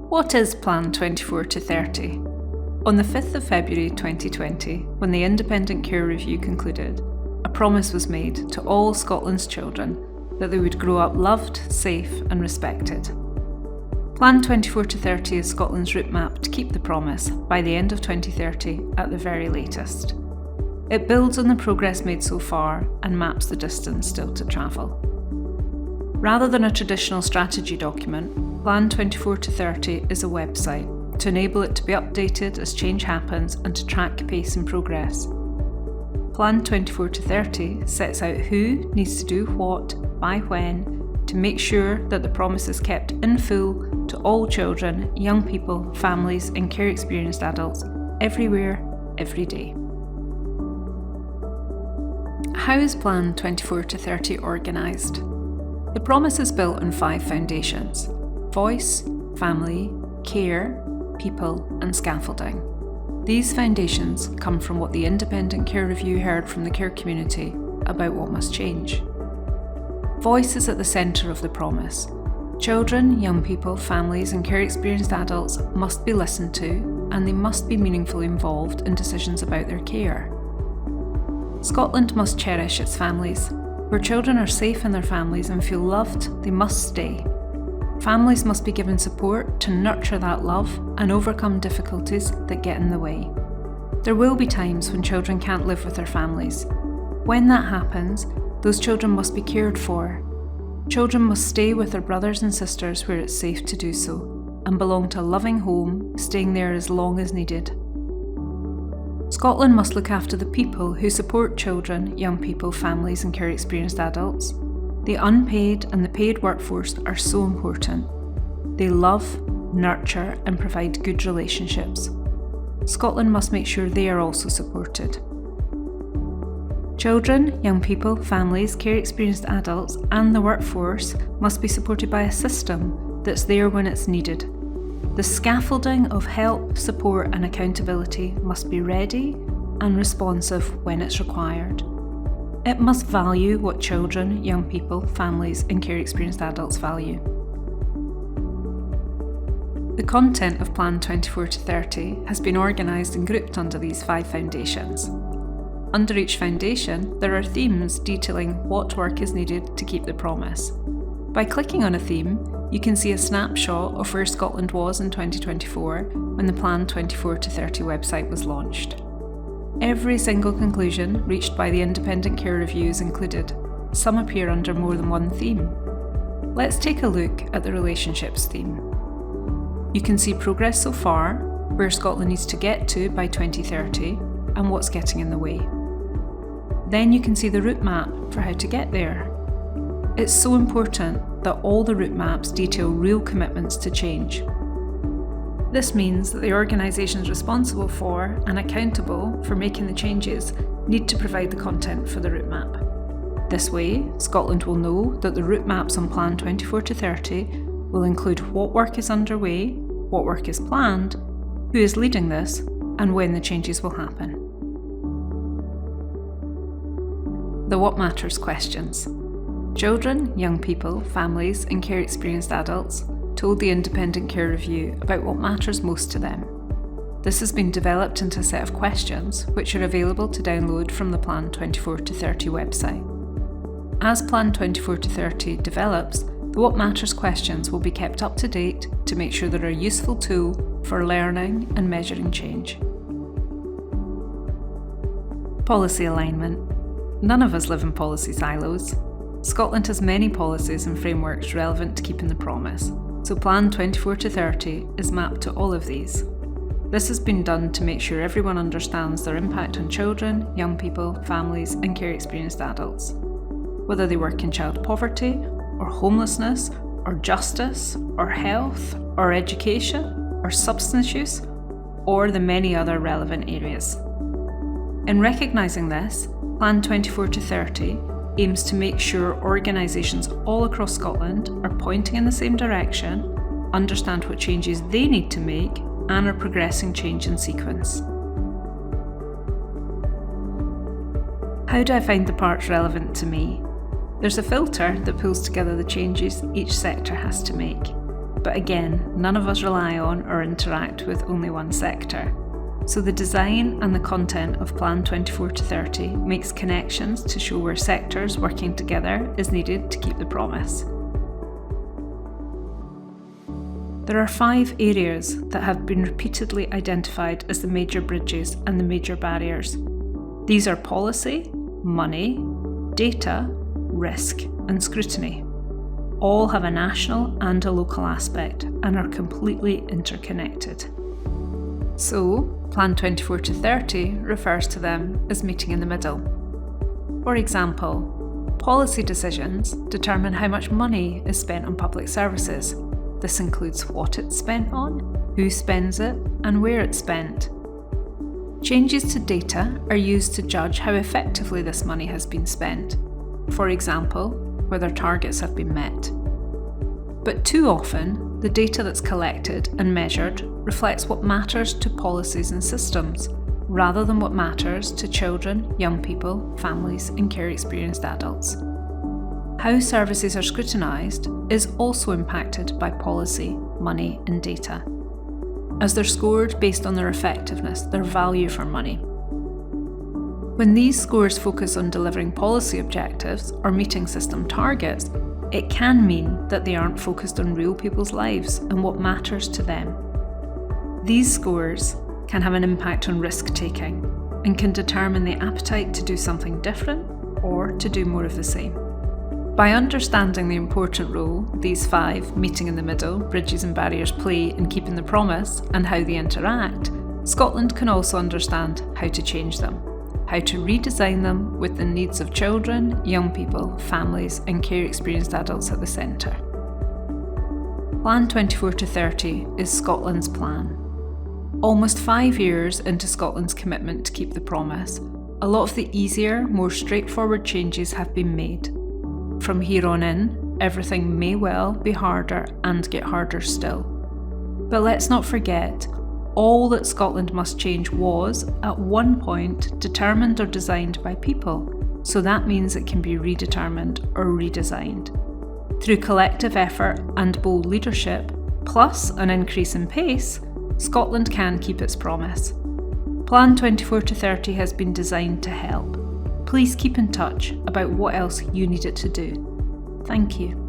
What is Plan 24 to 30? On the 5th of February 2020, when the Independent Care Review concluded, a promise was made to all Scotland's children that they would grow up loved, safe and respected. Plan 24 to 30 is Scotland's route map to keep the promise by the end of 2030 at the very latest. It builds on the progress made so far and maps the distance still to travel. Rather than a traditional strategy document, Plan 24 to 30 is a website to enable it to be updated as change happens and to track pace and progress. Plan 24 to 30 sets out who needs to do what, by when, to make sure that the promise is kept in full to all children, young people, families and care experienced adults, everywhere, every day. How is Plan 24 to 30 organised? The promise is built on 5 foundations: voice, family, care, people and scaffolding. These foundations come from what the Independent Care Review heard from the care community about what must change. Voice is at the centre of the promise. Children, young people, families and care experienced adults must be listened to and they must be meaningfully involved in decisions about their care. Scotland must cherish its families. Where children are safe in their families and feel loved, they must stay. Families must be given support to nurture that love and overcome difficulties that get in the way. There will be times when children can't live with their families. When that happens, those children must be cared for. Children must stay with their brothers and sisters where it's safe to do so, and belong to a loving home, staying there as long as needed. Scotland must look after the people who support children, young people, families and care experienced adults. The unpaid and the paid workforce are so important. They love, nurture and provide good relationships. Scotland must make sure they are also supported. Children, young people, families, care experienced adults and the workforce must be supported by a system that's there when it's needed. The scaffolding of help, support and accountability must be ready and responsive when it's required. It must value what children, young people, families and care experienced adults value. The content of Plan 24 to 30 has been organised and grouped under these 5 foundations. Under each foundation, there are themes detailing what work is needed to keep the promise. By clicking on a theme, you can see a snapshot of where Scotland was in 2024 when the Plan 24 to 30 website was launched. Every single conclusion reached by the Independent Care Review is included. Some appear under more than one theme. Let's take a look at the relationships theme. You can see progress so far, where Scotland needs to get to by 2030 and what's getting in the way. Then you can see the route map for how to get there. It's so important that all the route maps detail real commitments to change. This means that the organisations responsible for and accountable for making the changes need to provide the content for the route map. This way, Scotland will know that the route maps on Plan 24 to 30 will include what work is underway, what work is planned, who is leading this, and when the changes will happen. The What Matters questions. Children, young people, families and care experienced adults told the Independent Care Review about what matters most to them. This has been developed into a set of questions which are available to download from the Plan 24 to 30 website. As Plan 24 to 30 develops, the What Matters questions will be kept up to date to make sure they're a useful tool for learning and measuring change. Policy alignment. None of us live in policy silos. Scotland has many policies and frameworks relevant to keeping the promise, so Plan 24 to 30 is mapped to all of these. This has been done to make sure everyone understands their impact on children, young people, families and care experienced adults. Whether they work in child poverty, or homelessness, or justice, or health, or education, or substance use, or the many other relevant areas. In recognising this, Plan 24 to 30 aims to make sure organisations all across Scotland are pointing in the same direction, understand what changes they need to make, and are progressing change in sequence. How do I find the parts relevant to me? There's a filter that pulls together the changes each sector has to make. But again, none of us rely on or interact with only one sector. So the design and the content of Plan 24 to 30 makes connections to show where sectors working together is needed to keep the promise. There are 5 areas that have been repeatedly identified as the major bridges and the major barriers. These are policy, money, data, risk, and scrutiny. All have a national and a local aspect and are completely interconnected. So, Plan 24 to 30 refers to them as meeting in the middle. For example, policy decisions determine how much money is spent on public services. This includes what it's spent on, who spends it, and where it's spent. Changes to data are used to judge how effectively this money has been spent. For example, whether targets have been met. But too often, the data that's collected and measured reflects what matters to policies and systems, rather than what matters to children, young people, families, and care-experienced adults. How services are scrutinised is also impacted by policy, money, and data, as they're scored based on their effectiveness, their value for money. When these scores focus on delivering policy objectives or meeting system targets, it can mean that they aren't focused on real people's lives and what matters to them. These scores can have an impact on risk-taking and can determine the appetite to do something different or to do more of the same. By understanding the important role these 5 meeting in the middle, bridges and barriers play in keeping the promise and how they interact, Scotland can also understand how to change them, how to redesign them with the needs of children, young people, families and care-experienced adults at the centre. Plan 24 to 30 is Scotland's plan. Almost 5 years into Scotland's commitment to keep the promise, a lot of the easier, more straightforward changes have been made. From here on in, everything may well be harder and get harder still. But let's not forget, all that Scotland must change was, at one point, determined or designed by people, so that means it can be redetermined or redesigned. Through collective effort and bold leadership, plus an increase in pace, Scotland can keep its promise. Plan 24 to 30 has been designed to help. Please keep in touch about what else you need it to do. Thank you.